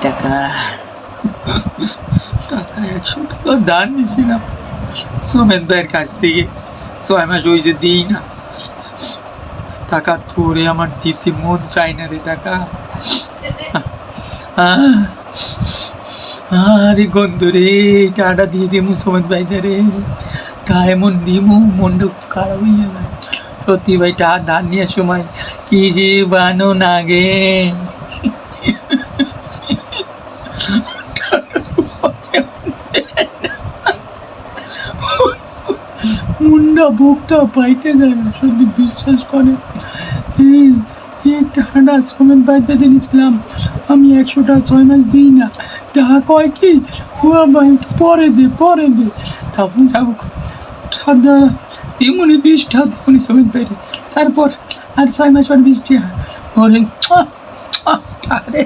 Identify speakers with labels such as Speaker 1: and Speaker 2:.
Speaker 1: টাকা টাকা 100 টাকা ধার নিয়েছিলাম সোমেন ভাইয়ের কাছ থেকে, 6 মাস হয়েছে দিই না টাকা। তোরে আমার দিতে মন চাই না রে টাকা। আরে গন্ধ রে, টাটা দিয়ে দিমু সোমেন ভাই রে, টা এমন দিমু মনটা খারাপ হইয়া যায় সত্যি ভাই। টা ধার নেওয়ার সময় কি যে বানো না গে, মুন্ডা বুকটা পাইতে যায় না সত্যি, বিশ্বাস করে। এই টাকাটা সোমেন পাইতে দিয়েছিলাম আমি, 100 টাকা 6 মাস দিই না। টাকা কয় কি ভাই পরে দে তখন যাবো দিমুনি 20 টাকা দিমুনি সোমেন পাইতে, তারপর আর 6 মাস পর 20 টাকা। ওরে টাকা রে।